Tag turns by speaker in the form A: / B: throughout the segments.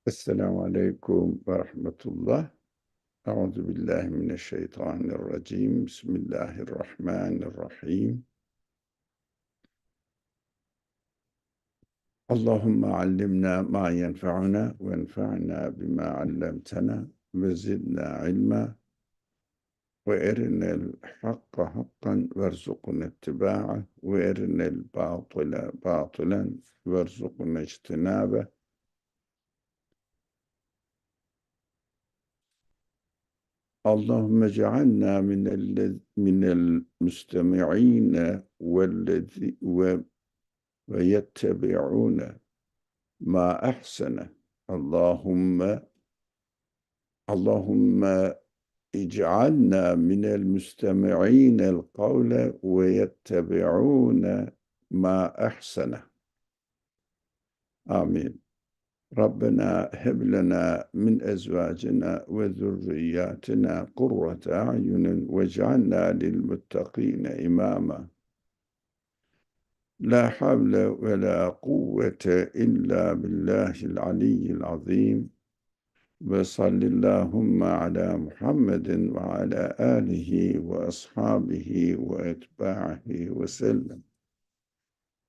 A: Esselamu Aleyküm ve Rahmetullah. Euzu billahi mineşşeytanirracim. Bismillahirrahmanirrahim. Allahümme allimna ma yenfa'una ve enfa'na bima allamtana ve zidna ilma ve erinel hakka hakkan verzukna ittiba'ah ve erinel batila batilan verzukna ijtinabe. Allahümme cealna minel müstemi'ine ve yettebi'une ma ahsene. Allahümme ic'alna minel müstemi'inel kavle ve yettebi'une ma ahsene. Amin. Rabbena heb lena min ezvacina ve zurriyatina kurrate a'yunin vec'alna lil muttaqine imama. La havle ve la kuvvete illa billahil aliyyil azim. Ve sallallahu ala Muhammedin ve ala alihi ve ashabihi ve etba'ihi ve sellem.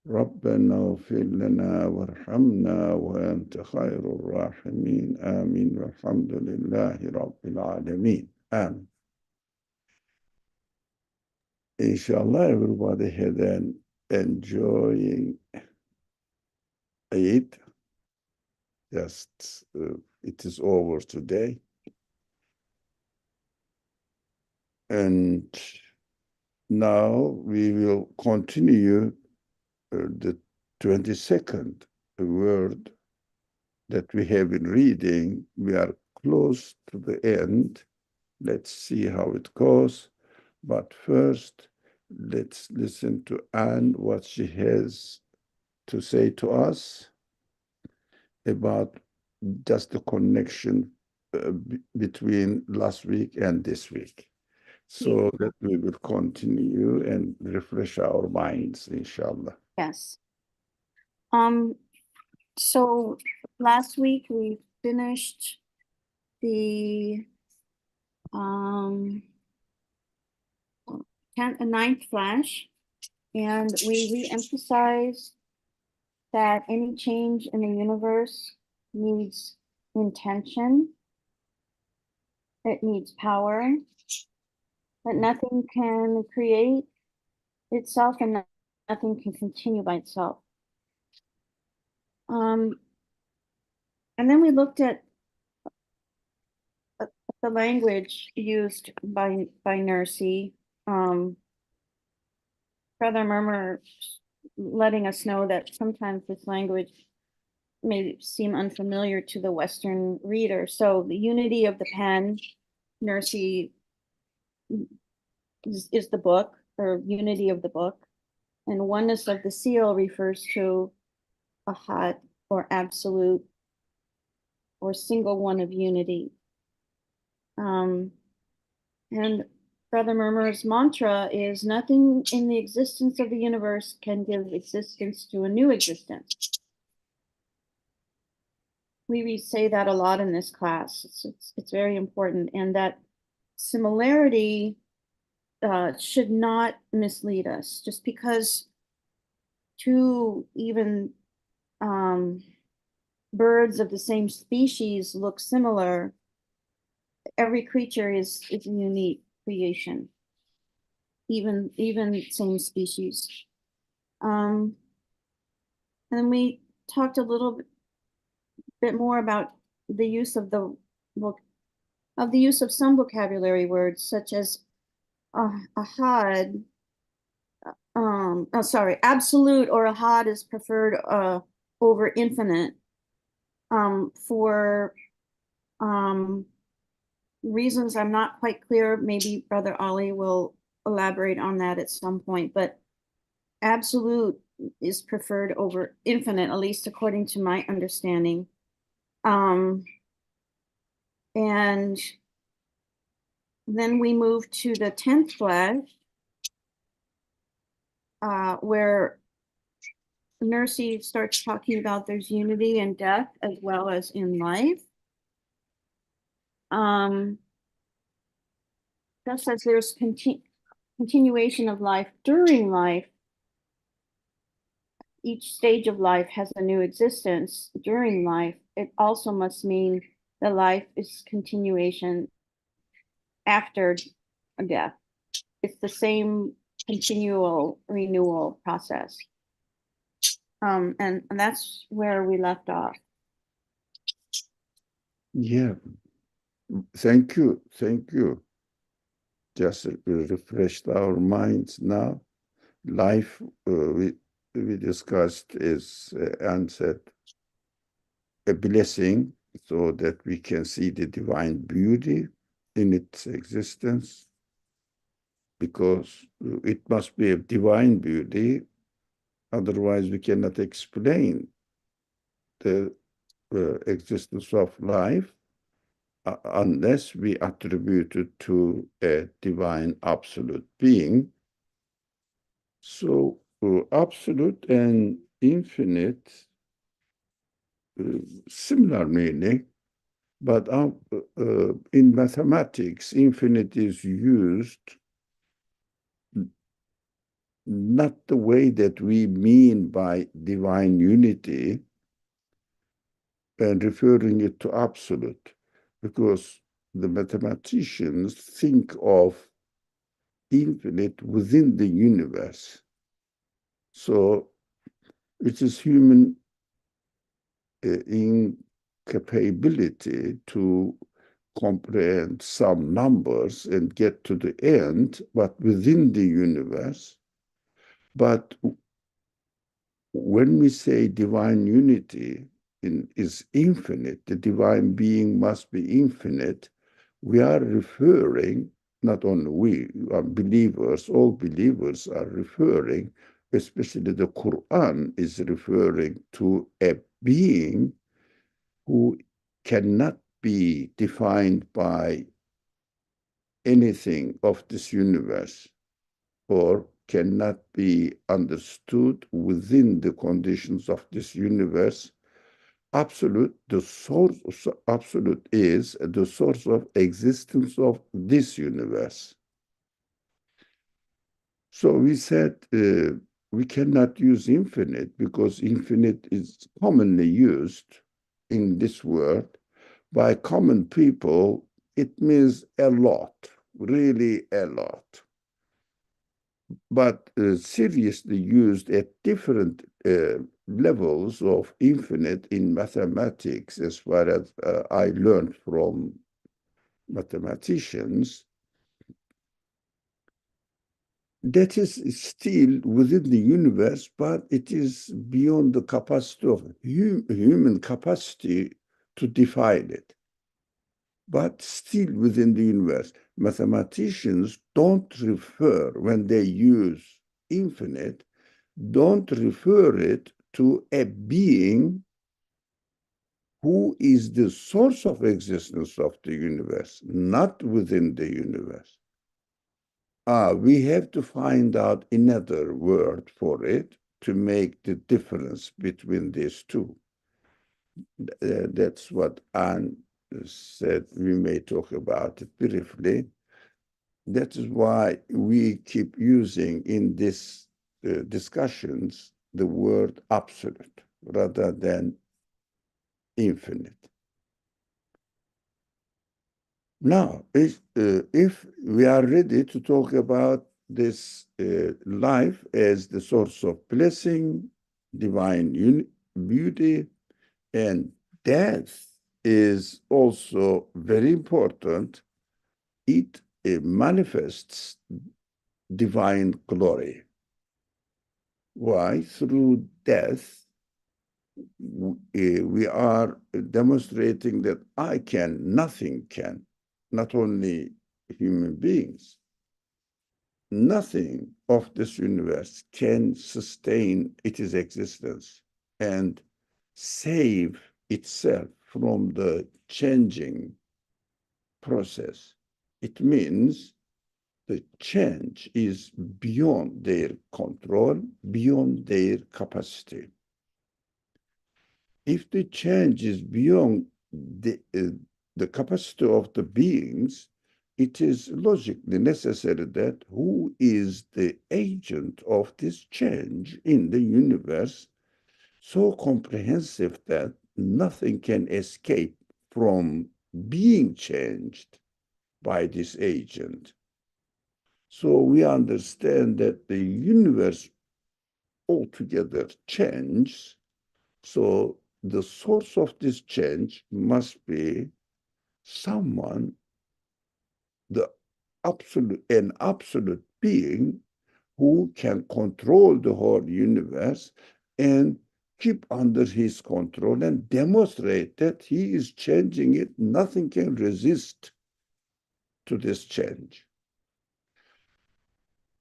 A: Rabbena gfir lena verhamna ve ente hayrul rahimin. Amin. Velhamdülillahi Rabbil alemin. Amin. Inshallah everybody had an enjoying Eid. Just it is over today. And now we will continue the 22nd word that we have been reading. We are close to the end. Let's see how it goes. But first, let's listen to Anne, what she has to say to us about just the connection between last week and this week. So that we will continue and refresh our minds, inshallah.
B: Yes. So last week we finished the ninth flash, and we re-emphasized that any change in the universe needs intention, it needs power, that nothing can create itself and nothing can continue by itself. And then we looked at the language used by Nursi. Brother Murmur letting us know that sometimes this language may seem unfamiliar to the Western reader. So the unity of the pen, Nursi is the book, or unity of the book, and oneness of the seal refers to ahad, or absolute, or single one of unity. And Brother Murmur's mantra is nothing in the existence of the universe can give existence to a new existence. We say that a lot in this class. It's very important, and that similarity should not mislead us. Just because two even birds of the same species look similar, every creature is a unique creation, even same species. And then we talked a little bit more about the use of some vocabulary words, such as ahad. Absolute or ahad is preferred over infinite for reasons I'm not quite clear. Maybe Brother Ali will elaborate on that at some point, but absolute is preferred over infinite, at least according to my understanding. And then we move to the 10th flash, where Nursey starts talking about there's unity in death as well as in life. Just as there's continuation of life during life, each stage of life has a new existence during life. It also must mean that life is continuation after death. It's the same continual renewal process. And that's where we left off.
A: Yeah, thank you, thank you. Just refreshed our minds now. Life, we discussed is answered a blessing so that we can see the divine beauty in its existence, because it must be a divine beauty, otherwise we cannot explain the existence of life unless we attribute it to a divine absolute being. So absolute and infinite, similar meaning, but in mathematics, infinite is used not the way that we mean by divine unity and referring it to absolute, because the mathematicians think of infinite within the universe. So it is human incapability to comprehend some numbers and get to the end, but within the universe. But when we say divine unity is infinite, the divine being must be infinite, we are referring, not only we are believers, all believers are referring, especially the Quran is referring to a being who cannot be defined by anything of this universe, or cannot be understood within the conditions of this universe. Absolute, the source, absolute is the source of existence of this universe. So we said we cannot use infinite because infinite is commonly used in this word by common people. It means a lot, really a lot. But seriously used at different levels of infinite in mathematics, as far as I learned from mathematicians, that is still within the universe, but it is beyond the capacity of human capacity to define it, but still within the universe. Mathematicians don't refer, when they use infinite, don't refer it to a being who is the source of existence of the universe, not within the universe. We have to find out another word for it to make the difference between these two. That's what Anne said. We may talk about it briefly. That is why we keep using in these discussions the word absolute rather than infinite. Now, if we are ready to talk about this life as the source of blessing, divine beauty, and death is also very important. It manifests divine glory. Why? Through death, we are demonstrating that nothing can, not only human beings, nothing of this universe can sustain its existence and save itself from the changing process. It means the change is beyond their control, beyond their capacity. If the change is beyond the capacity of the beings, it is logically necessary that who is the agent of this change in the universe so comprehensive that nothing can escape from being changed by this agent. So we understand that the universe altogether changes. So the source of this change must be someone, an absolute being who can control the whole universe and keep under his control and demonstrate that he is changing it. Nothing can resist to this change.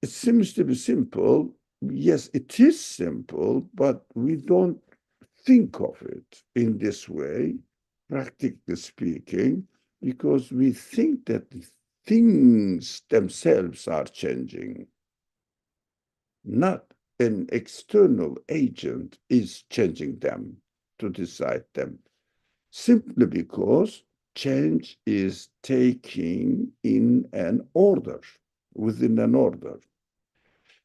A: It seems to be simple. Yes, it is simple, but we don't think of it in this way, practically speaking, because we think that the things themselves are changing, not an external agent is changing them to decide them, simply because change is taking in an order, within an order.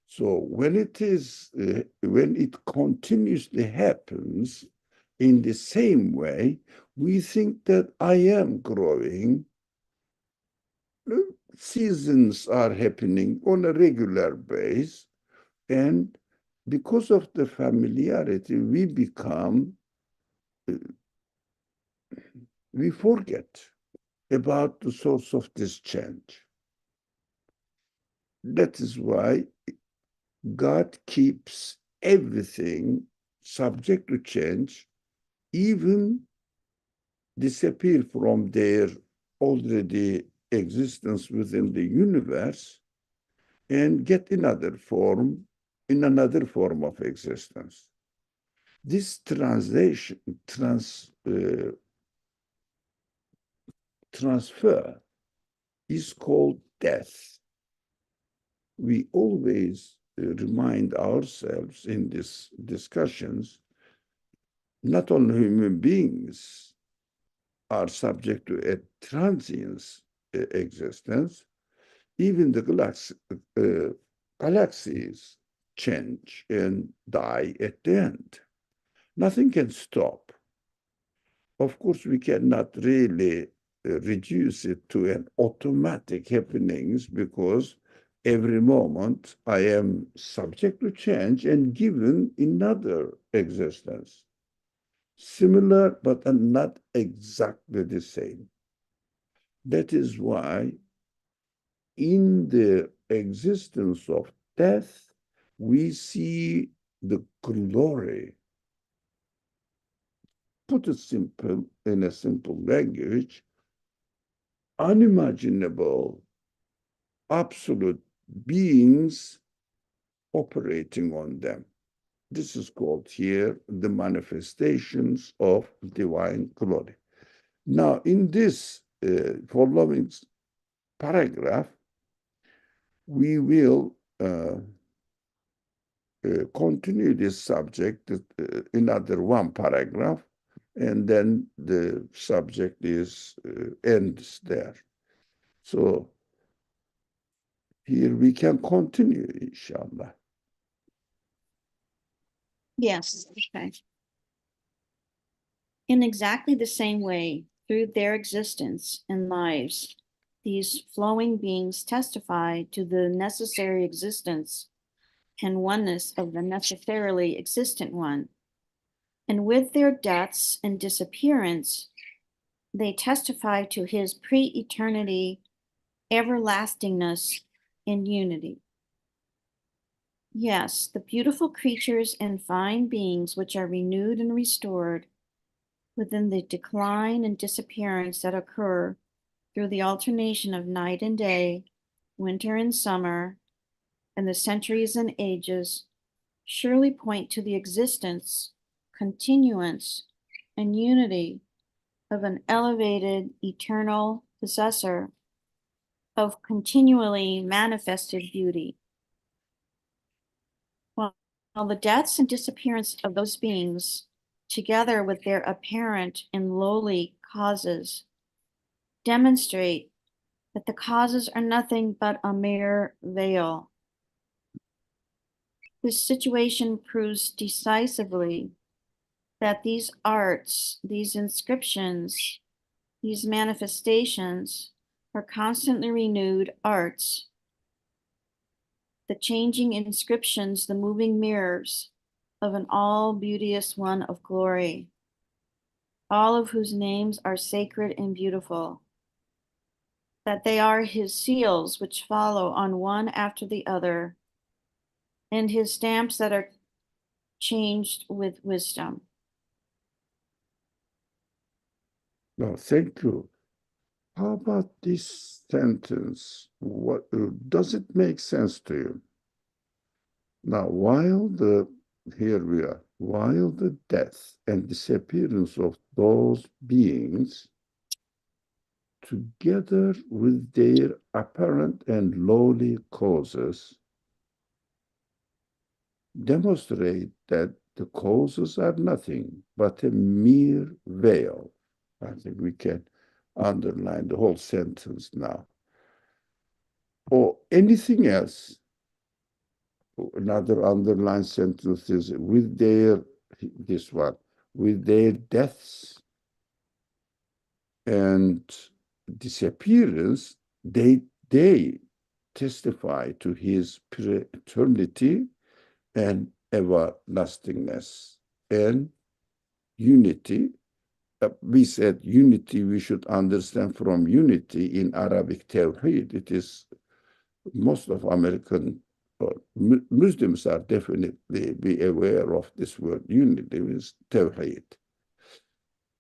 A: So when when it continuously happens in the same way, we think that I am growing. Seasons are happening on a regular basis, and because of the familiarity, we forget about the source of this change. That is why God keeps everything subject to change, even disappear from their already existence within the universe and get another form in another form of existence. This transfer is called death. We always remind ourselves in these discussions, not only human beings are subject to a transient existence, even the galaxies change and die at the end. Nothing can stop. Of course, we cannot really reduce it to an automatic happenings, because every moment I am subject to change and given another existence. Similar, but not exactly the same. That is why in the existence of death, we see the glory. Put it simple, in a simple language, unimaginable, absolute beings operating on them. This is called here the manifestations of divine glory. Now, in this following paragraph, we will continue this subject, another one paragraph, and then the subject ends there. So here we can continue, inshallah.
B: Yes, okay. In exactly the same way, through their existence and lives, these flowing beings testify to the necessary existence and oneness of the necessarily existent one. And with their deaths and disappearance, they testify to his pre-eternity, everlastingness, and unity. Yes, the beautiful creatures and fine beings which are renewed and restored within the decline and disappearance that occur through the alternation of night and day, winter and summer, and the centuries and ages, surely point to the existence, continuance, and unity of an elevated eternal possessor of continually manifested beauty. While the deaths and disappearance of those beings, together with their apparent and lowly causes, demonstrate that the causes are nothing but a mere veil. This situation proves decisively that these arts, these inscriptions, these manifestations are constantly renewed arts. The changing inscriptions, the moving mirrors of an all-beauteous one of glory, all of whose names are sacred and beautiful, that they are his seals which follow on one after the other, and his stamps that are changed with wisdom.
A: No, thank you. How about this sentence? What does it make sense to you? Now, here we are, while the death and disappearance of those beings, together with their apparent and lowly causes, demonstrate that the causes are nothing but a mere veil. I think we can underline the whole sentence now. Or anything else. Another underlined sentence is this one, with their deaths and disappearance, they testify to his eternity and everlastingness and unity. We said unity, we should understand from unity in Arabic tawheed. It is most of American Muslims are definitely be aware of this word unity is tawheed.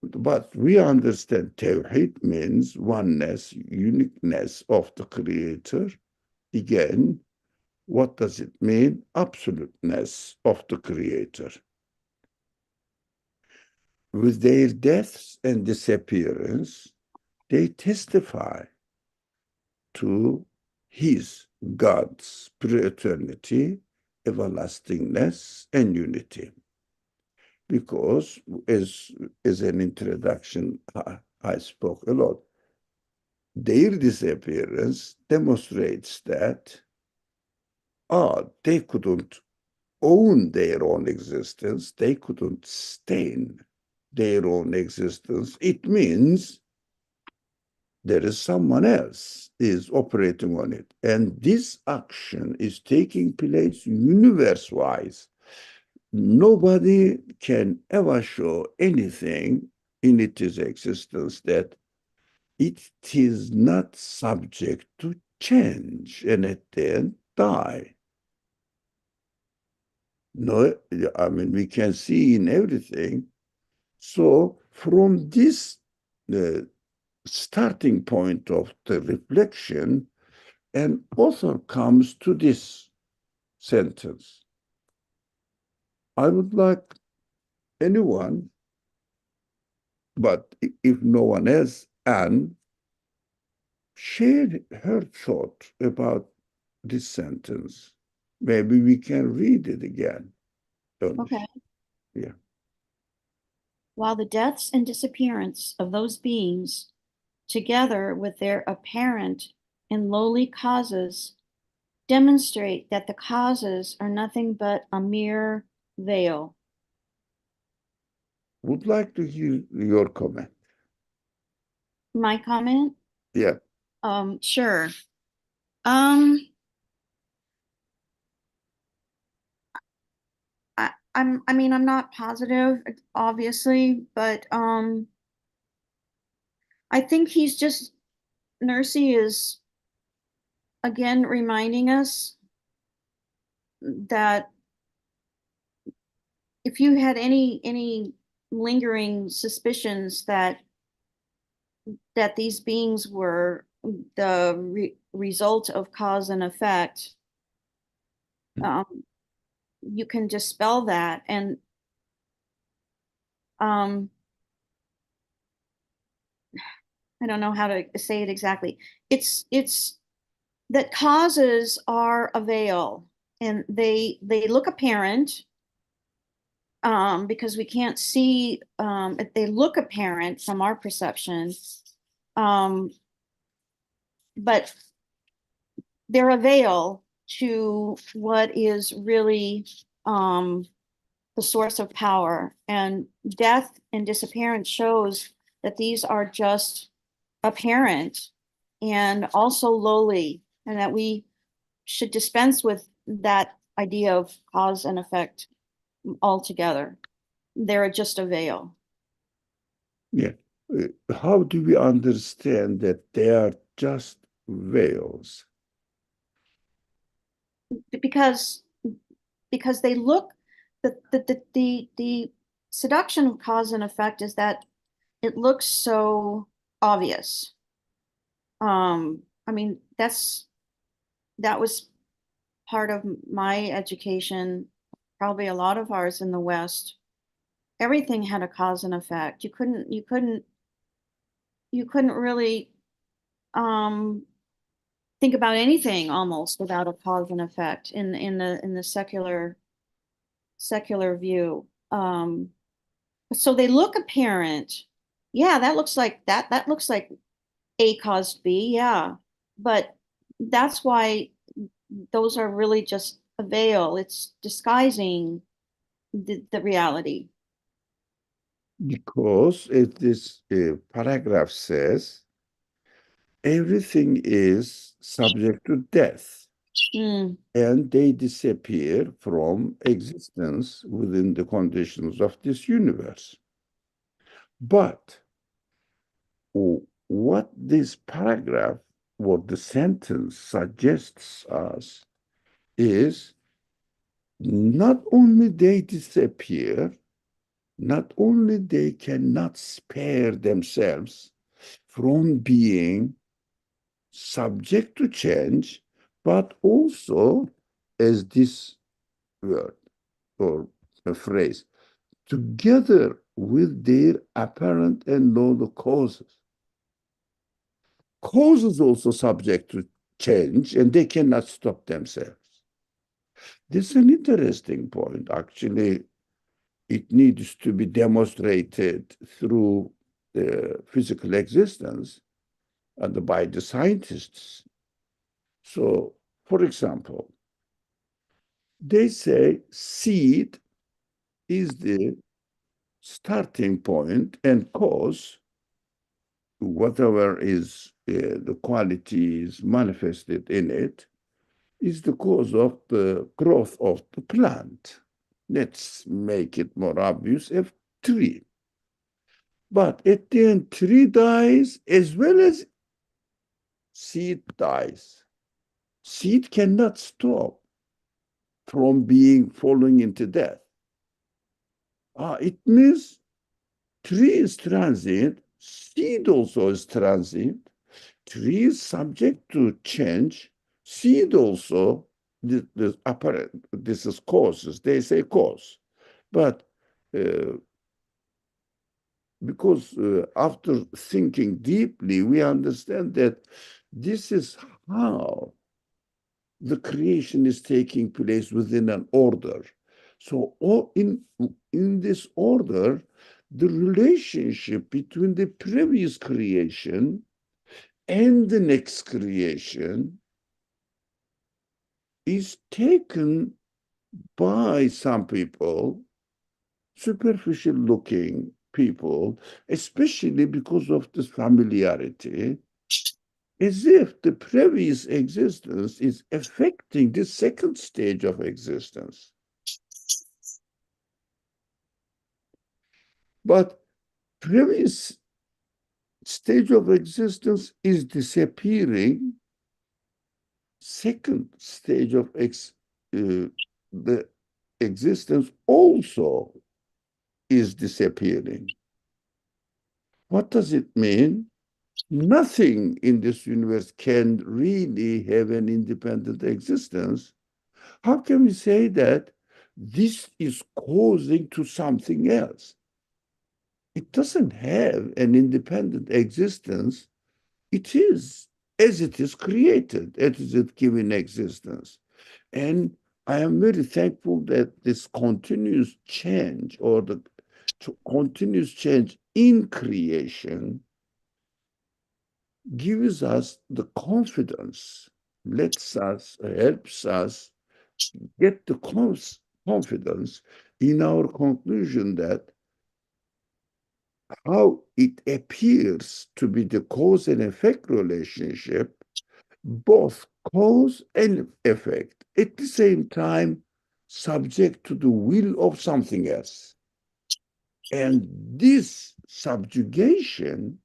A: But we understand tawheed means oneness, uniqueness of the Creator. Again, what does it mean? Absoluteness of the Creator. With their deaths and disappearance, they testify to his, God's pre-eternity, everlastingness, and unity. Because, as an introduction, I spoke a lot. Their disappearance demonstrates that they couldn't own their own existence. They couldn't sustain their own existence. It means there is someone else is operating on it. And this action is taking place universe-wise. Nobody can ever show anything in its existence that it is not subject to change and at the end die. No, I mean, we can see in everything. So from this starting point of the reflection, an author comes to this sentence. I would like anyone, but if no one else, Anne, share her thought about this sentence. Maybe we can read it again.
B: Okay.
A: Yeah.
B: While the deaths and disappearance of those beings, together with their apparent and lowly causes, demonstrate that the causes are nothing but a mere veil.
A: Would like to hear your comment.
B: My comment?
A: Yeah.
B: Sure. Um, I mean, I'm not positive, obviously, but I think he's just Nursey is again reminding us that if you had any lingering suspicions that these beings were the result of cause and effect, um, you can dispel that. And um, I don't know how to say it exactly. It's that causes are a veil, and they look apparent, because we can't see, if they look apparent from our perception, um, but they're a veil to what is really, the source of power. And death and disappearance shows that these are just apparent and also lowly, and that we should dispense with that idea of cause and effect altogether. They're just a veil.
A: Yeah. How do we understand that they are just veils?
B: Because they look, the seduction of cause and effect is that it looks so obvious. I mean, that was part of my education, probably a lot of ours in the West. Everything had a cause and effect. You couldn't really, um think about anything almost without a cause and effect in the secular view. So they look apparent. Yeah, that looks like A caused B, yeah. But that's why those are really just a veil. It's disguising the reality.
A: Because this paragraph says everything is subject to death
B: Mm,
A: and they disappear from existence within the conditions of this universe. But what this paragraph, what the sentence suggests us is not only they disappear, not only they cannot spare themselves from being subject to change, but also, as this word or a phrase, together with their apparent and known causes. Causes also subject to change and they cannot stop themselves. This is an interesting point. Actually, it needs to be demonstrated through the physical existence and by the scientists. So, for example, they say seed is the starting point and cause whatever is the qualities manifested in it is the cause of the growth of the plant. Let's make it more obvious, a tree. But at the end, tree dies as well as seed dies. Seed cannot stop from being falling into death. It means tree is transient, seed also is transient, tree is subject to change, seed also, the apparent, this is causes, they say cause. But uh, because after thinking deeply, we understand that this is how the creation is taking place within an order. So in this order, the relationship between the previous creation and the next creation is taken by some people, superficial looking people, especially because of this familiarity, as if the previous existence is affecting the second stage of existence. But previous stage of existence is disappearing. Second stage of the existence also is disappearing. What does it mean? Nothing in this universe can really have an independent existence. How can we say that this is causing to something else? It doesn't have an independent existence. It is as it is created, as it is given existence. And I am very thankful that this continuous change or the continuous change in creation gives us the confidence, helps us get the confidence in our conclusion that how it appears to be the cause and effect relationship, both cause and effect, at the same time, subject to the will of something else. And this subjugation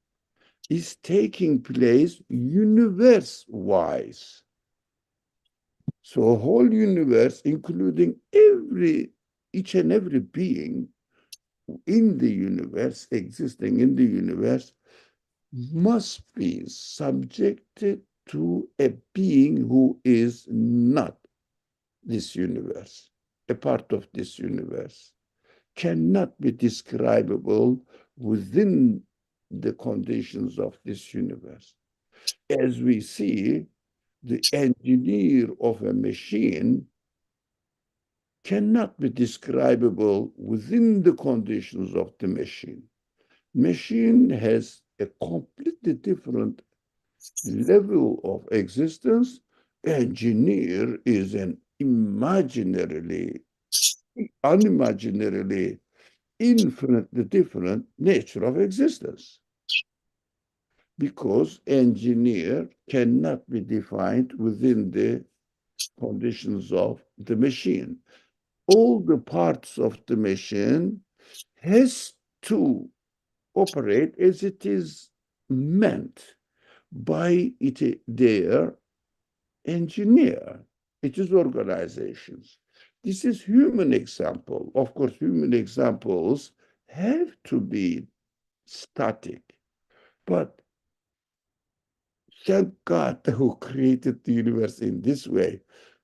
A: is taking place universe-wise. So a whole universe, including each and every being in the universe, existing in the universe, must be subjected to a being who is not this universe, a part of this universe, cannot be describable within the conditions of this universe. As we see, the engineer of a machine cannot be describable within the conditions of the machine. Machine has a completely different level of existence. Engineer is an unimaginarily, infinitely different nature of existence because engineer cannot be defined within the conditions of the machine. All the parts of the machine has to operate as it is meant by their engineer. It is organizations. This is human example. Of course, human examples have to be static, but thank God who created the universe in this way.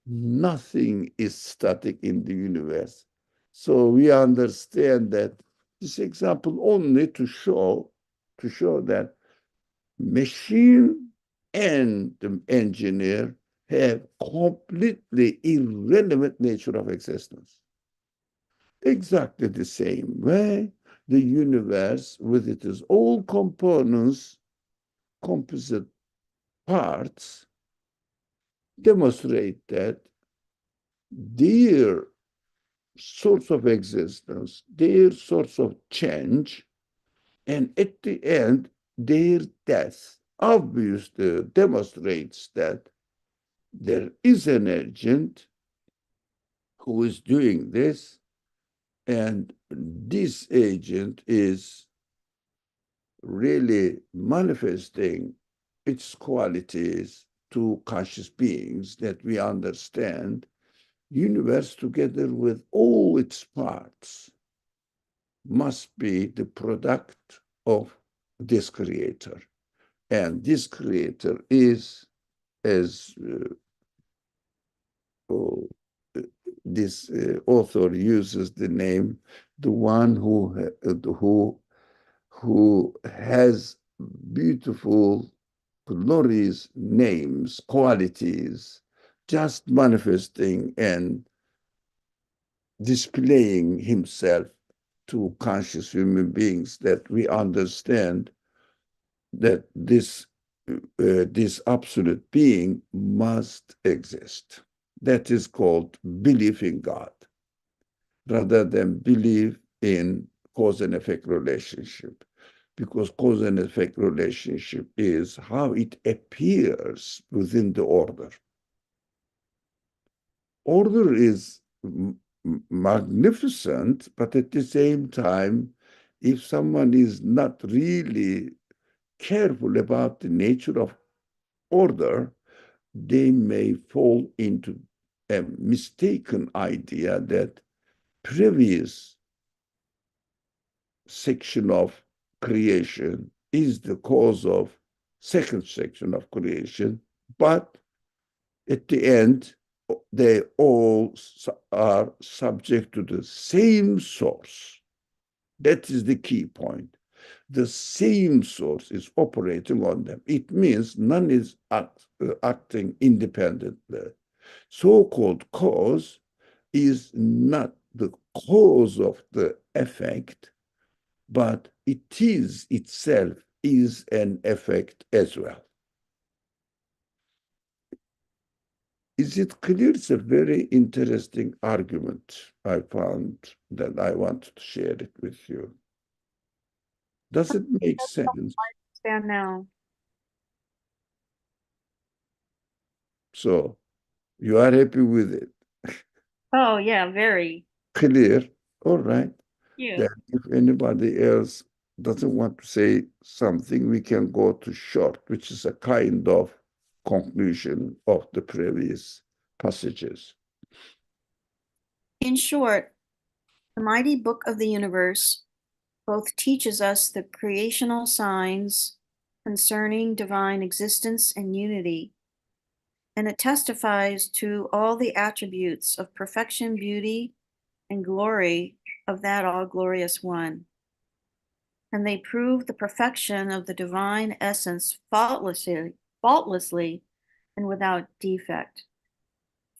A: Nothing is static in the universe. So we understand that this example only to show that machine and the engineer have completely irrelevant nature of existence. Exactly the same way, the universe, with its all components, composite parts, demonstrate that their source of existence, their source of change, and at the end, their death obviously demonstrates that there is an agent who is doing this, and this agent is really manifesting its qualities to conscious beings that we understand universe together with all its parts must be the product of this creator. And this creator is, as oh, this author uses the name, the one who has beautiful, glorious names, qualities, just manifesting and displaying himself to conscious human beings that we understand that this absolute being must exist. That is called belief in God, rather than belief in cause and effect relationship. Because cause and effect relationship is how it appears within the order. Order is magnificent, but at the same time, if someone is not really careful about the nature of order, they may fall into a mistaken idea that previous section of creation is the cause of second section of creation, but at the end, they all are subject to the same source. That is the key point. the same source is operating on them. It means none is acting independently. So-called cause is not the cause of the effect, but it is itself is an effect as well. Is it clear? It's a very interesting argument I found that I wanted to share it with you. Does it make sense?
B: I understand now.
A: So you are happy with it?
B: Oh, yeah, very.
A: Clear? All right.
B: Yeah.
A: Then if anybody else doesn't want to say something, we can go to short, which is a kind of conclusion of the previous passages.
B: In short, the mighty book of the universe both teaches us the creational signs concerning divine existence and unity, and it testifies to all the attributes of perfection, beauty, and glory of that all glorious one. And they prove the perfection of the divine essence faultlessly and without defect.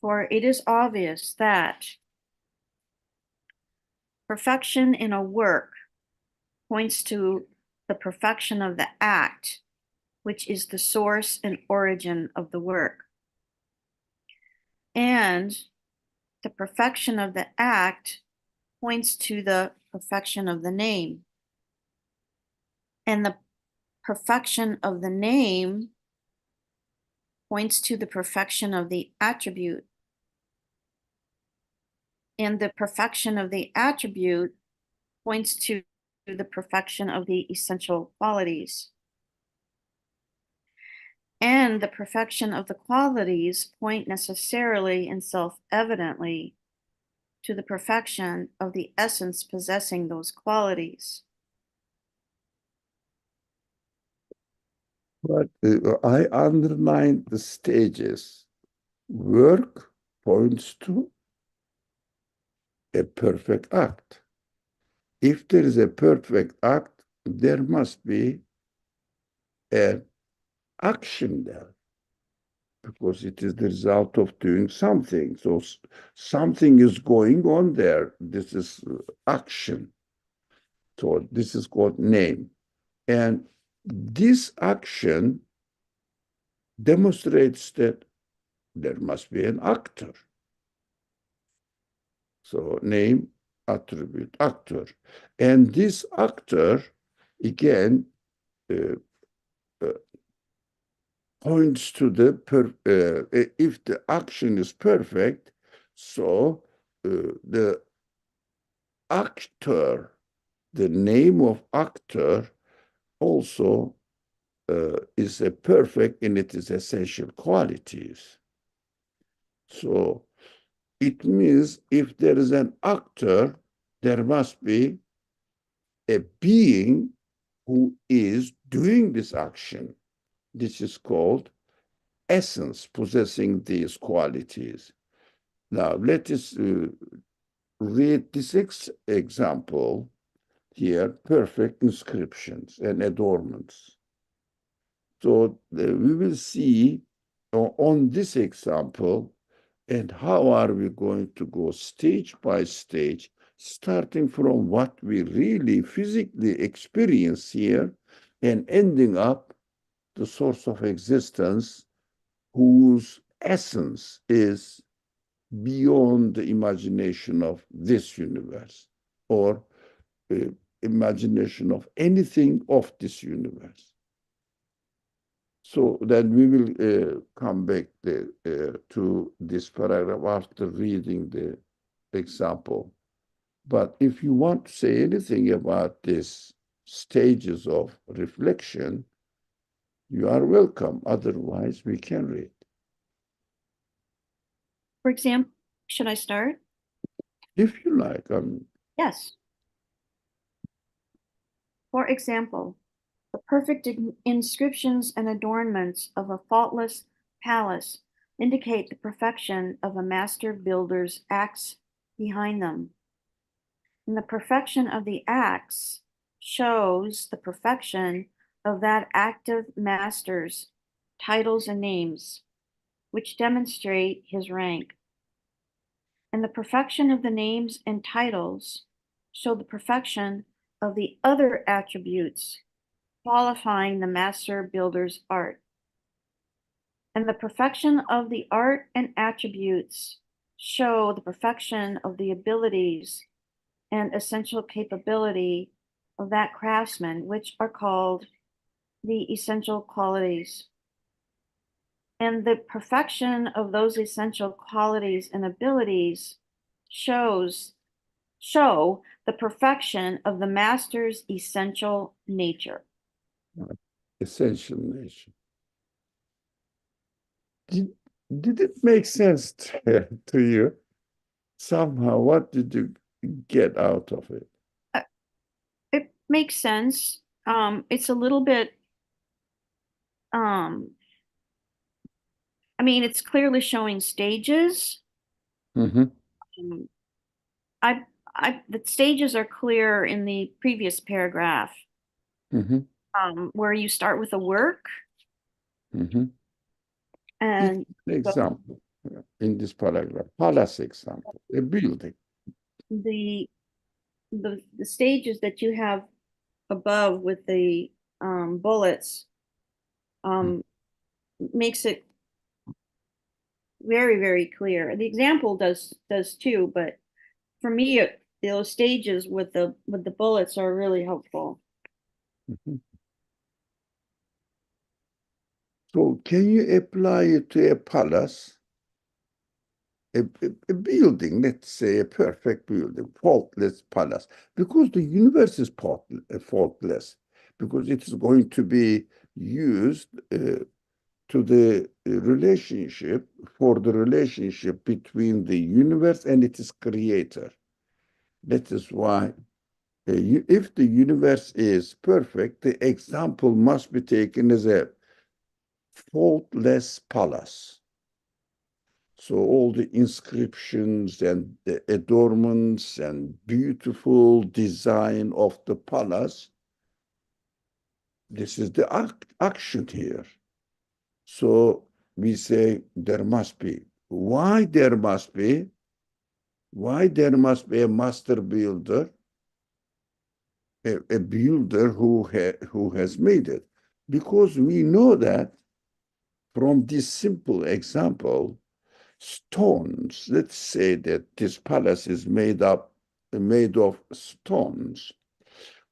B: For it is obvious that perfection in a work points to the perfection of the act, which is the source and origin of the work. And the perfection of the act points to the perfection of the name. And the perfection of the name points to the perfection of the attribute. And the perfection of the attribute points to the perfection of the essential qualities. And the perfection of the qualities point necessarily and self-evidently to the perfection of the essence possessing those qualities.
A: But I underlined the stages. Work points to a perfect act. If there is a perfect act, there must be an action there because it is the result of doing something. So something is going on there. This is action. So this is called name. And this action demonstrates that there must be an actor. So name, attribute, actor. And this actor, again, uh, uh, points to the, if the action is perfect, so the actor, the name of actor also is a perfect in its essential qualities. So it means if there is an actor, there must be a being who is doing this action. This is called essence possessing these qualities. Now, let us read this example here, perfect inscriptions and adornments. So we will see on this example and how are we going to go stage by stage, starting from what we really physically experience here and ending up the source of existence whose essence is beyond the imagination of this universe or uh, imagination of anything of this universe. So then we will come back to this paragraph after reading the example. But if you want to say anything about these stages of reflection, you are welcome. Otherwise, we can read.
B: For example, should I start?
A: If you like,
B: Yes. For example, the perfect inscriptions and adornments of a faultless palace indicate the perfection of a master builder's axe behind them. And the perfection of the axe shows the perfection of that active master's titles and names, which demonstrate his rank. And the perfection of the names and titles show the perfection of the other attributes qualifying the master builder's art. And the perfection of the art and attributes show the perfection of the abilities and essential capability of that craftsman, which are called the essential qualities. And the perfection of those essential qualities and abilities show the perfection of the master's essential nature.
A: Essential nature. Did, did it make sense to you? Somehow, what did you get out of it?
B: It makes sense. It's a little bit, I mean, it's clearly showing stages.
A: Mm-hmm.
B: Um, the stages are clear in the previous paragraph,
A: Mm-hmm.
B: where you start with a work
A: Mm-hmm.
B: and
A: Example in this paragraph, palace example, a building.
B: the the stages that you have above with the bullets makes it very, very clear. The example does too, but for me, those stages with the bullets are really helpful.
A: Mhm. So can you apply it to a palace, a building, let's say a perfect building, faultless palace, because the universe is faultless, because it is going to be used to the relationship, for the relationship between the universe and its creator. That is why if the universe is perfect, the example must be taken as a faultless palace. So all the inscriptions and the adornments and beautiful design of the palace, this is the action here. So we say there must be. Why there must be? Why there must be a master builder, a builder who has made it? Because we know that from this simple example, stones, let's say that this palace is made of stones.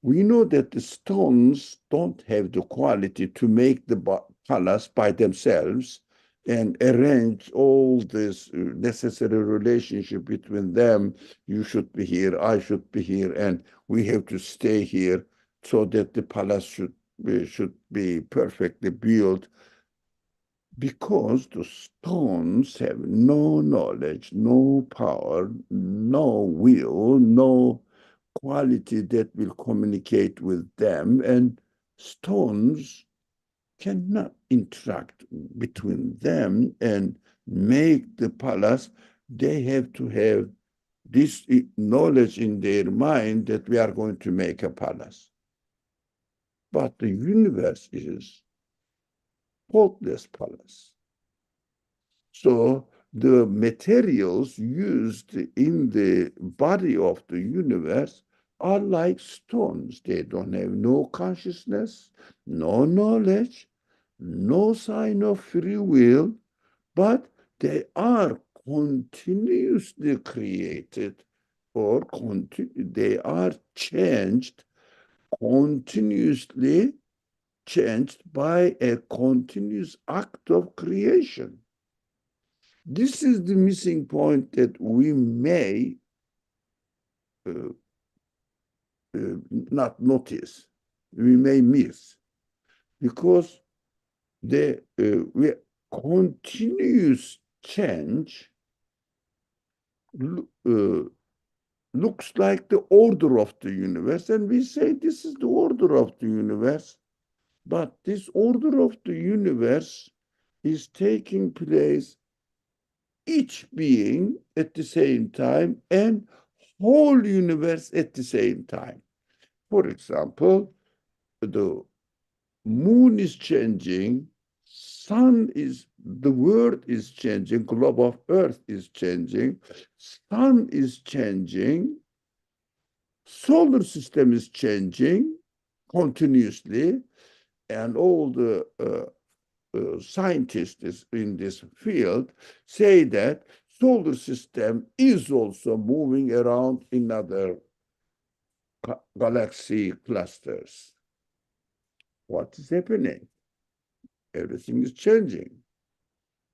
A: We know that the stones don't have the quality to make the palace by themselves and arrange all this necessary relationship between them. You should be here, I should be here, and we have to stay here so that the palace should be perfectly built, because the stones have no knowledge, no power, no will, no quality that will communicate with them, and stones cannot interact between them and make the palace. They have to have this knowledge in their mind that we are going to make a palace. But the universe is faultless palace. So the materials used in the body of the universe are like stones. They don't have no consciousness, no knowledge, no sign of free will, but they are continuously created, or they are changed, continuously changed by a continuous act of creation. This is the missing point that we may uh, not notice, we may miss, because the continuous change uh, looks like the order of the universe, and we say this is the order of the universe, but this order of the universe is taking place, each being at the same time and whole universe at the same time. For example, the moon is changing, the world is changing, globe of earth is changing, sun is changing, solar system is changing continuously, and all the scientists in this field say that solar system is also moving around in other galaxy clusters. What is happening? Everything is changing.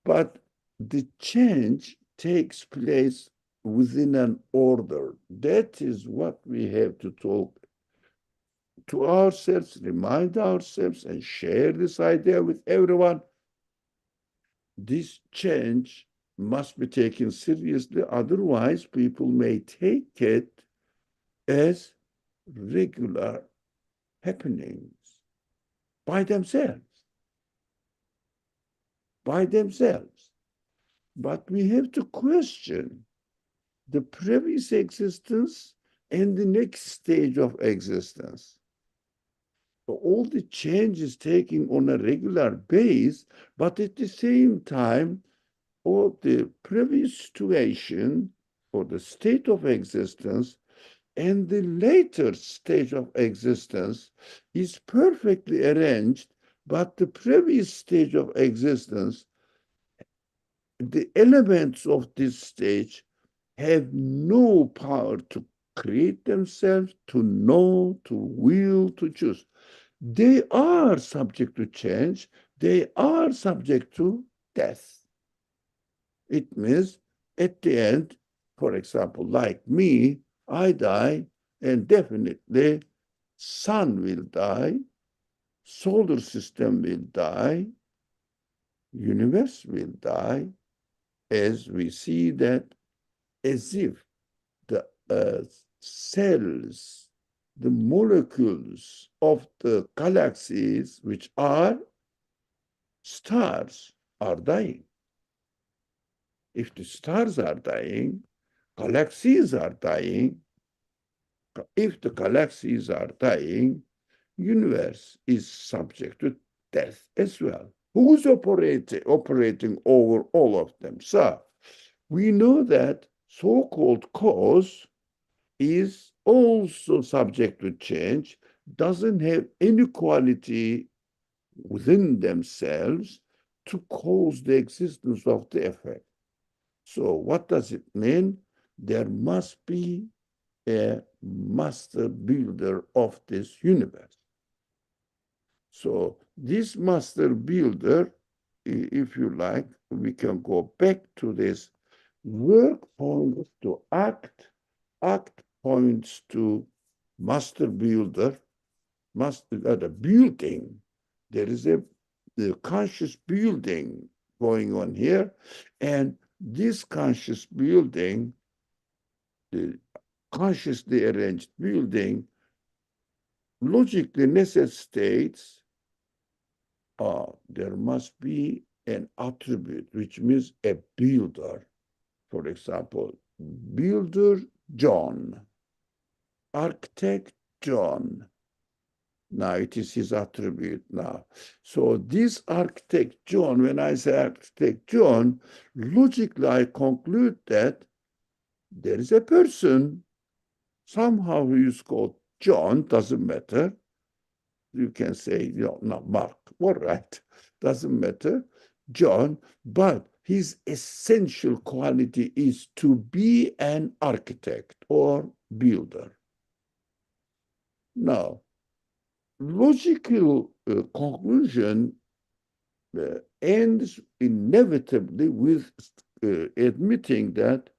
A: But the change takes place within an order. That is what we have to talk to ourselves, remind ourselves, and share this idea with everyone. This change must be taken seriously, otherwise, people may take it as regular happenings by themselves. By themselves. But we have to question the previous existence and the next stage of existence. So all the change is taking on a regular base, but at the same time, all the previous situation or the state of existence and the later stage of existence is perfectly arranged, but the previous stage of existence, the elements of this stage have no power to create themselves, to know, to will, to choose. They are subject to change. They are subject to death. It means at the end, for example, like me, I die, and definitely sun will die, solar system will die, universe will die, as we see that, as if the cells, the molecules of the galaxies, which are stars, are dying. If the stars are dying, galaxies are dying. If the galaxies are dying, universe is subject to death as well. Who's operating over all of them? So we know that so-called cause is also subject to change, doesn't have any quality within themselves to cause the existence of the effect. So what does it mean? There must be a master builder of this universe. So this master builder, if you like, we can go back to this work points to act, act points to master builder, the building. There is the conscious building going on here, and this conscious building, the consciously arranged building, logically necessitates there must be an attribute, which means a builder. For example, builder John, architect John. Now it is his attribute now. So this architect John, when I say architect John, logically I conclude that there is a person, somehow who is called John, doesn't matter. You can say, no, Mark, all right, doesn't matter, John, but his essential quality is to be an architect or builder. Now, logical conclusion ends inevitably with admitting that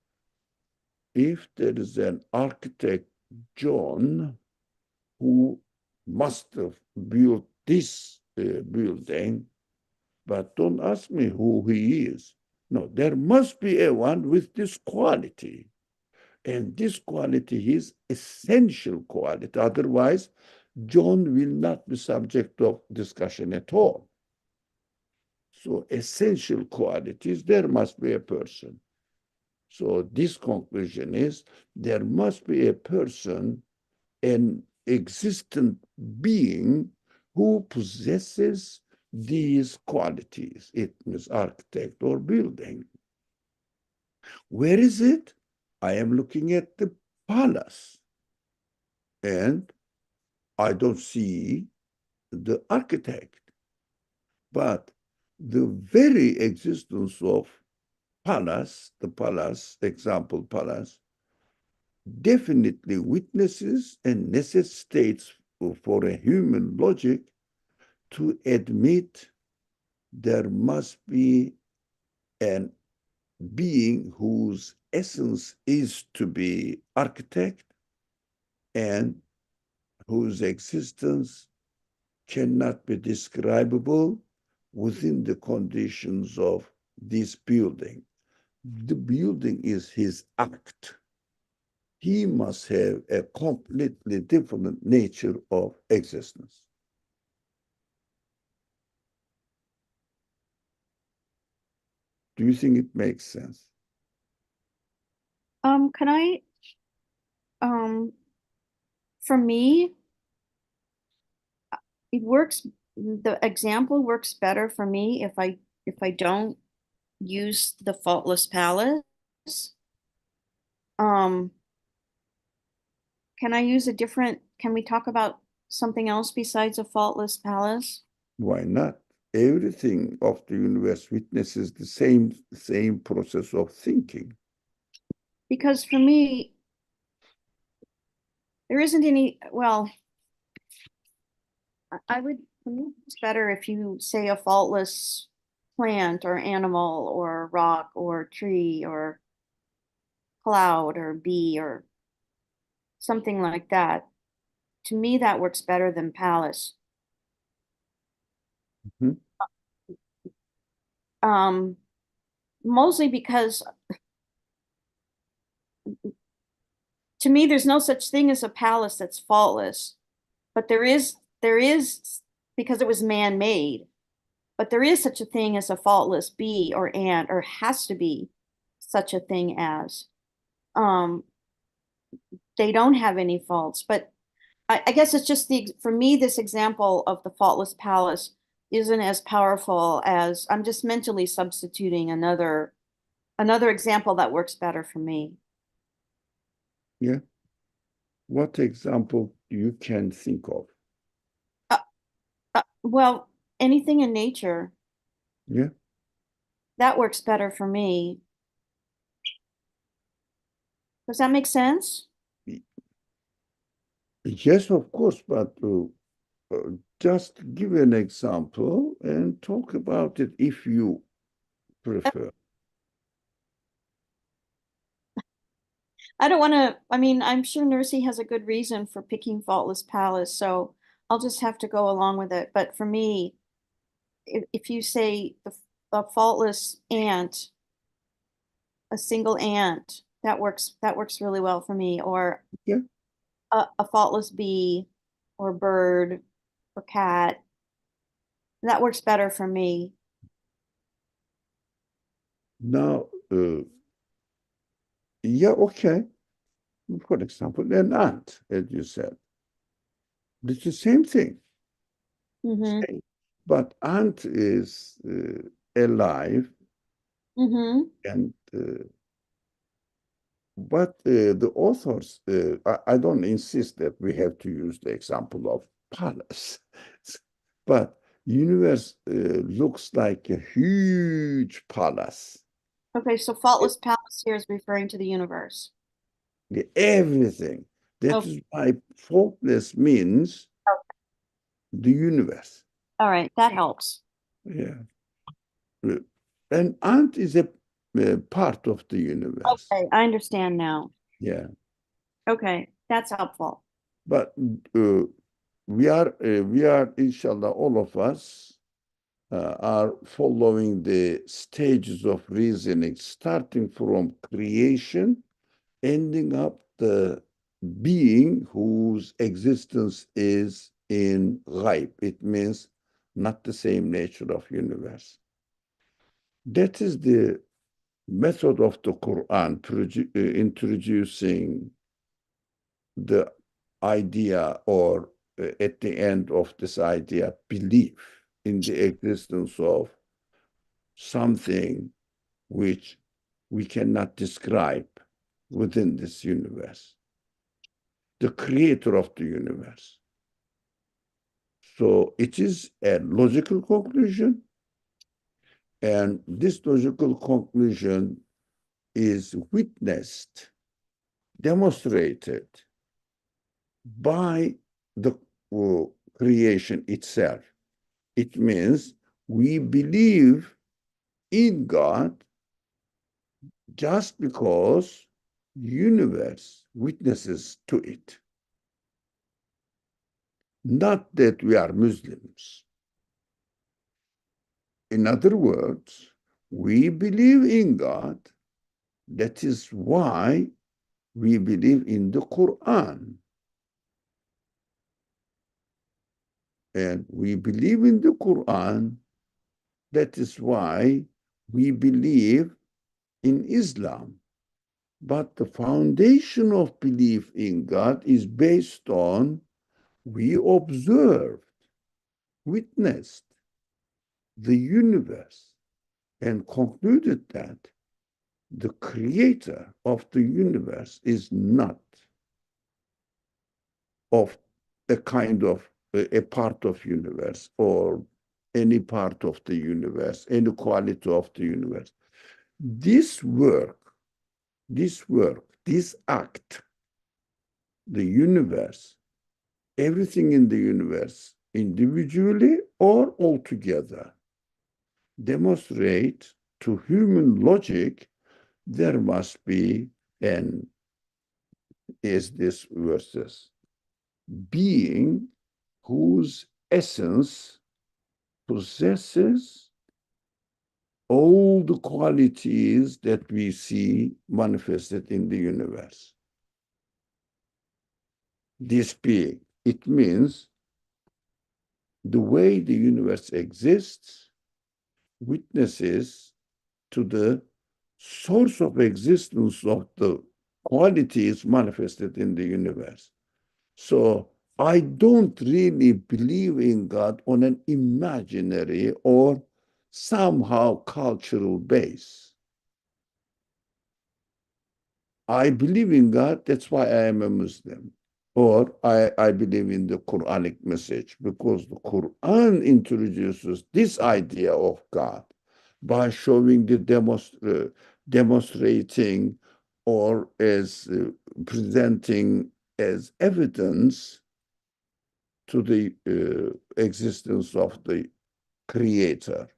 A: if there is an architect, John, who must have built this building, but don't ask me who he is. No, there must be a one with this quality. And this quality is essential quality. Otherwise, John will not be subject of discussion at all. So essential qualities, there must be a person. So this conclusion is there must be a person, and existent being who possesses these qualities. It means architect or building. Where is it? I am looking at the palace and I don't see the architect. But the very existence of palace, the palace, example palace, definitely witnesses and necessitates for a human logic to admit there must be an being whose essence is to be architect and whose existence cannot be describable within the conditions of this building. The building is his act. He must have a completely different nature of existence. Do you think it makes sense?
B: Can I, um, for me, it works, the example works better for me if I don't use the faultless palace. Um, can I use a different, can we talk about something else besides a faultless palace?
A: Why not? Everything of the universe witnesses the same process of thinking.
B: Because for me, there isn't any, well, I would, for me, it's better if you say a faultless plant or animal or rock or tree or cloud or bee or something like that. To me, that works better than palace.
A: Mhm.
B: Um, Mostly because to me, there's no such thing as a palace that's faultless, but there is, because it was man-made, but there is such a thing as a faultless bee or ant, or has to be such a thing as. Um, they don't have any faults, but I guess it's just for me, this example of the faultless palace isn't as powerful as I'm just mentally substituting another example that works better for me.
A: Yeah. What example you can think of?
B: Uh, well, anything in nature
A: Yeah.
B: that works better for me. Does that make sense?
A: Yes, of course, but just give an example and talk about it if you prefer.
B: I don't want to, I mean, I'm sure Nursey has a good reason for picking Faultless Palace, so I'll just have to go along with it. But for me, if you say the faultless ant, a single ant, that works really well for me, or
A: Yeah.
B: a faultless bee or bird or cat, that works better for me.
A: Now, yeah, okay. For example, an ant, as you said, it's the same thing.
B: Mm-hmm.
A: Same. But ant is alive,
B: Mm-hmm.
A: and but the authors, I don't insist that we have to use the example of palace, but universe looks like a huge palace.
B: Okay, so Faultless Palace here is referring to the universe.
A: Everything. That
B: Oh,
A: is why faultless means the universe.
B: all right, that helps.
A: Yeah. And ant is a part of the universe.
B: Okay, I understand now.
A: Yeah.
B: Okay, that's helpful.
A: But we are, inshallah, all of us are following the stages of reasoning, starting from creation, ending up the being whose existence is in ghaib. It means not the same nature of universe. That is the method of the Quran, introducing the idea, or at the end of this idea, belief in the existence of something which we cannot describe within this universe, the creator of the universe. So it is a logical conclusion, and this logical conclusion is witnessed, demonstrated by the creation itself. It means we believe in God just because universe witnesses to it. Not that we are Muslims. In other words, we believe in God. That is why we believe in the Quran. And we believe in the Quran. That is why we believe in Islam. But the foundation of belief in God is based on we observed, witnessed the universe, and concluded that the creator of the universe is not of a kind of a part of universe, or any part of the universe, any quality of the universe. This work, this act, the universe, everything in the universe, individually or altogether, demonstrate to human logic there must be an, is this verses, being whose essence possesses all the qualities that we see manifested in the universe. This being, it means the way the universe exists witnesses to the source of existence of the qualities manifested in the universe. So I don't really believe in God on an imaginary or somehow cultural base. I believe in God, that's why I am a Muslim. Or I believe in the Quranic message, because the Quran introduces this idea of God by showing the demonstrating, or as presenting as evidence to the existence of the creator.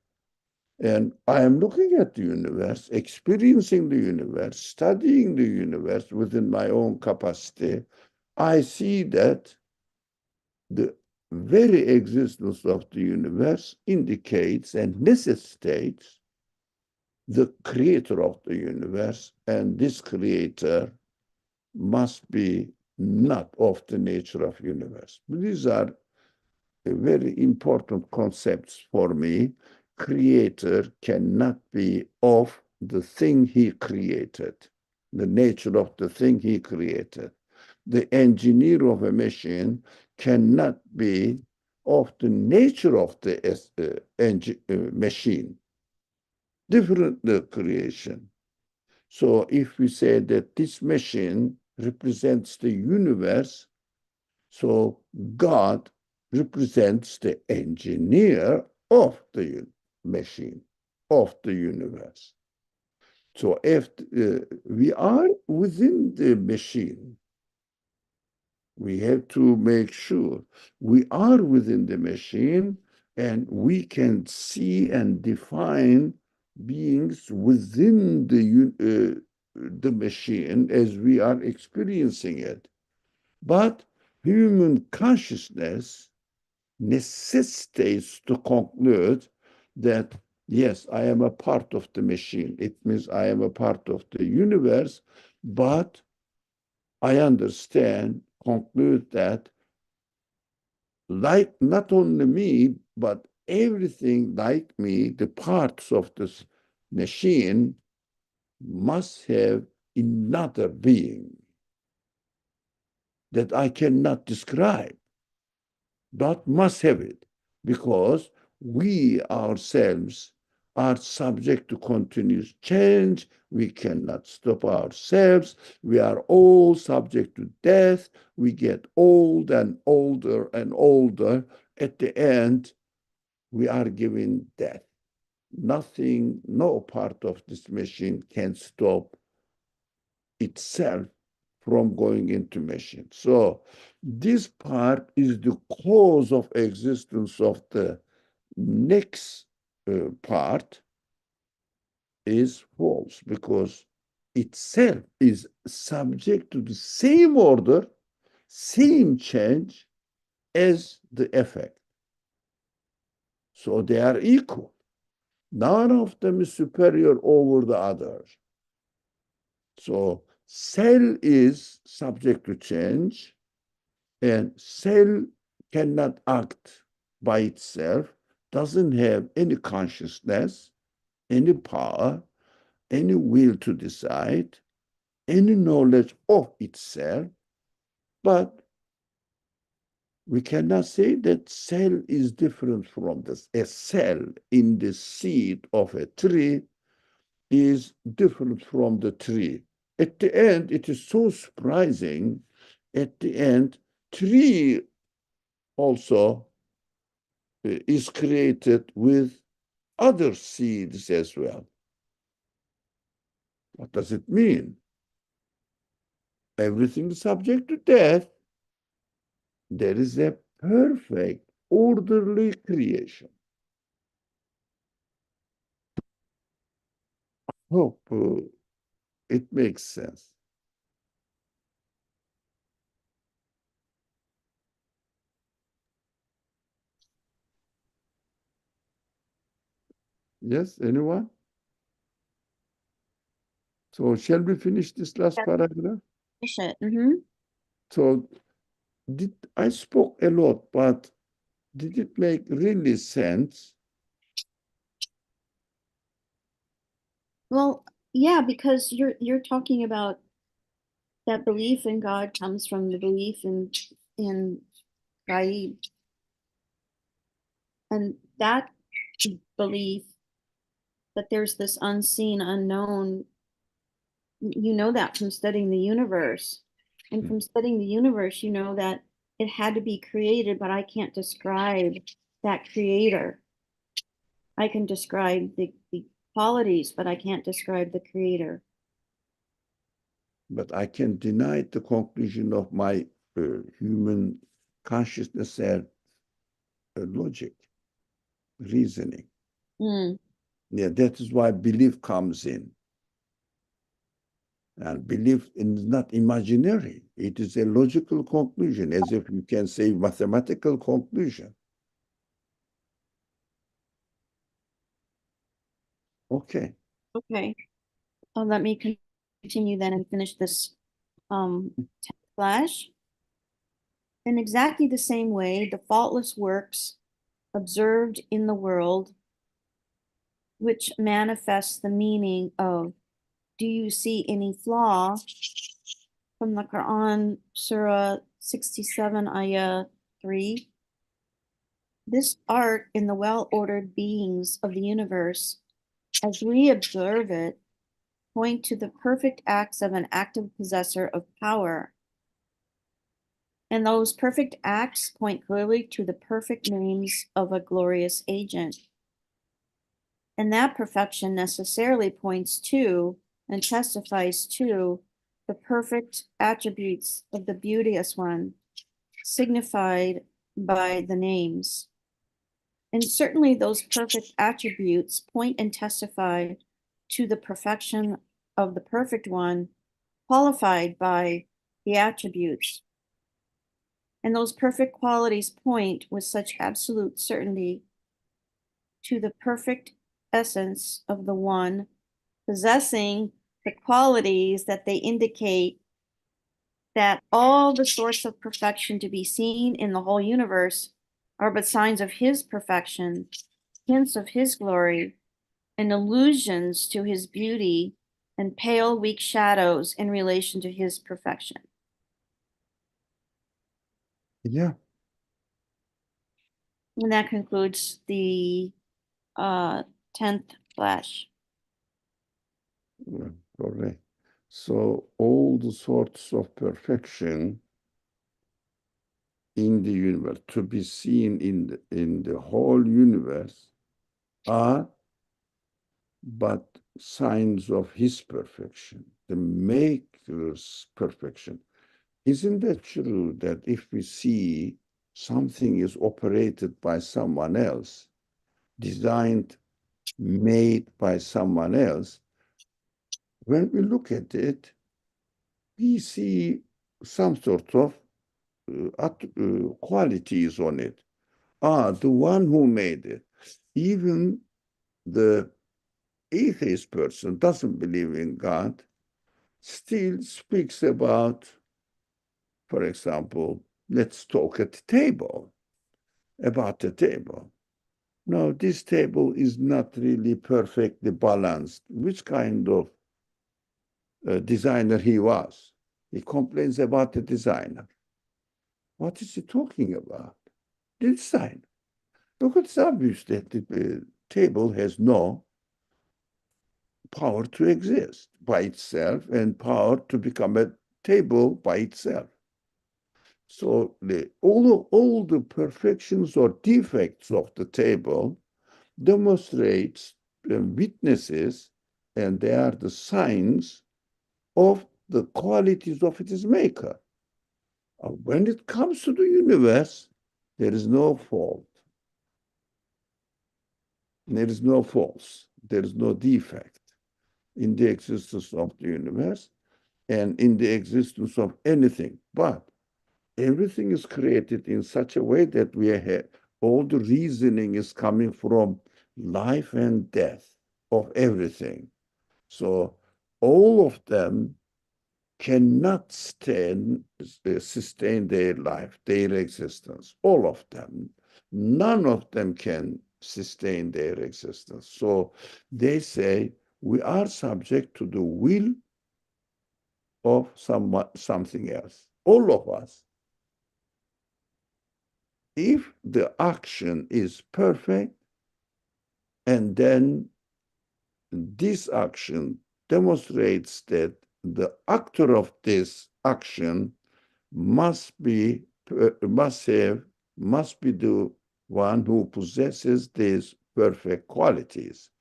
A: And I am looking at the universe, experiencing the universe, studying the universe within my own capacity. I see that the very existence of the universe indicates and necessitates the creator of the universe, and this creator must be not of the nature of universe. These are very important concepts for me. Creator cannot be of the thing he created, the nature of the thing he created. The engineer of a machine cannot be of the nature of the machine, different the creation. So if we say that this machine represents the universe, so God represents the engineer of the machine, of the universe. So if we are within the machine, we have to make sure we are within the machine, and we can see and define beings within the machine as we are experiencing it. But human consciousness necessitates to conclude that, yes, I am a part of the machine. It means I am a part of the universe, but I understand, conclude that, like not only me, but everything like me, the parts of this machine must have another being. that I cannot describe, but must have it, because we ourselves are subject to continuous change. We cannot stop ourselves. We are all subject to death. We get old and older and older. At the end, we are given death. Nothing, no part of this machine can stop itself from going into machine. So this part is the cause of existence of the next part is false, because itself is subject to the same order, same change as the effect. So they are equal. None of them is superior over the other. So cell is subject to change, and cell cannot act by itself, doesn't have any consciousness, any power, any will to decide, any knowledge of itself. But we cannot say that cell is different from this. A cell in the seed of a tree is different from the tree. At the end, it is so surprising. At the end, tree also is created with other seeds as well. What does it mean? Everything is subject to death. There is a perfect, orderly creation. Hope it makes sense. Yes, anyone? So shall we finish this last paragraph?
B: Finish it. Mm-hmm.
A: So I spoke a lot, but did it make really sense?
B: Well, yeah, because you're talking about that belief in God comes from the belief in Gaib, and that belief that there's this unseen, unknown. You know that from studying the universe, and from studying the universe, you know that it had to be created, but I can't describe that creator. I can describe the qualities, but I can't describe the creator.
A: But I can deny the conclusion of my human consciousness and logic, reasoning.
B: Mm.
A: Yeah, that is why belief comes in. And belief is not imaginary. It is a logical conclusion, as if you can say mathematical conclusion. Okay.
B: Okay. Let me continue then and finish this um, flash. In exactly the same way, the faultless works observed in the world, which manifests the meaning of "Do you see any flaw?" from the Quran, Surah 67, Ayah 3. This art in the well-ordered beings of the universe, as we observe it, point to the perfect acts of an active possessor of power. And those perfect acts point clearly to the perfect names of a glorious agent. And that perfection necessarily points to and testifies to the perfect attributes of the beauteous one, signified by the names. And certainly those perfect attributes point and testify to the perfection of the perfect one, qualified by the attributes. And those perfect qualities point with such absolute certainty to the perfect essence of the one, possessing the qualities that they indicate that all the source of perfection to be seen in the whole universe are but signs of his perfection, hints of his glory, and allusions to his beauty, and pale, weak shadows in relation to his perfection.
A: Yeah,
B: And that concludes the 10th flash.
A: yeah, correct. So all the sorts of perfection in the universe, to be seen in the whole universe, are but signs of his perfection, the maker's perfection. Isn't that true that if we see something is operated by someone else, designed, made by someone else, when we look at it, we see some sort of qualities on it. Ah, the one who made it. Even the atheist person doesn't believe in God, still speaks about, for example, let's talk at the table, about the table. No, this table is not really perfectly balanced. Which kind of designer he was? He complains about the designer. What is he talking about? The designer. Because it's obvious that the table has no power to exist by itself and power to become a table by itself. So all the perfections or defects of the table demonstrates witnesses, and they are the signs of the qualities of its maker. When it comes to the universe, there is no fault. There is no false. There is no defect in the existence of the universe and in the existence of anything. But everything is created in such a way that we have all the reasoning is coming from life and death of everything. So all of them cannot sustain their life, their existence. All of them. None of them can sustain their existence. So they say we are subject to the will of something else. All of us. If the action is perfect, and then this action demonstrates that the actor of this action must be must have must be the one who possesses these perfect qualities.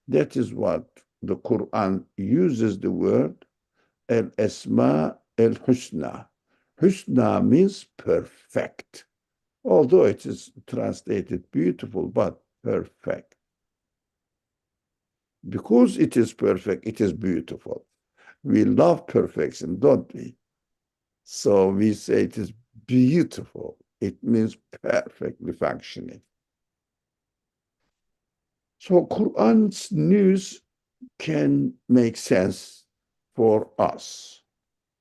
A: That is what the Quran uses the word al-asma al-husna. Husna means perfect, although it is translated beautiful, but perfect. Because it is perfect, it is beautiful. We love perfection, don't we? So we say it is beautiful. It means perfectly functioning. So Quran's news can make sense for us,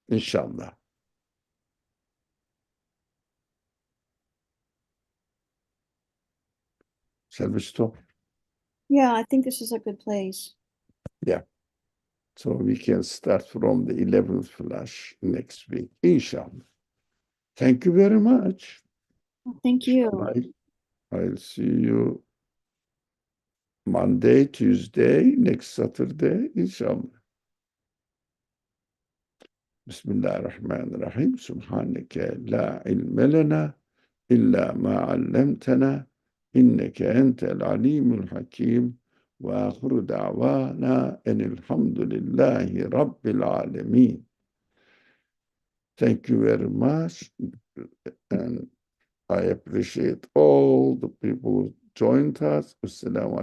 A: inshallah. Shall we stop?
B: Yeah, I think this is a good place.
A: Yeah. So we can start from the 11th flash next week, inshallah. Thank you very much.
B: Thank you.
A: I'll see you Monday, Tuesday, next Saturday, inshallah. بسم الله الرحمن الرحيم سبحانك لا علم لنا إلا ما علمتنا إنك أنت العليم الحكيم وآخر دعوانا أن الحمد لله رب العالمين. Thank you very much, and I appreciate all the people who joined us. Assalamu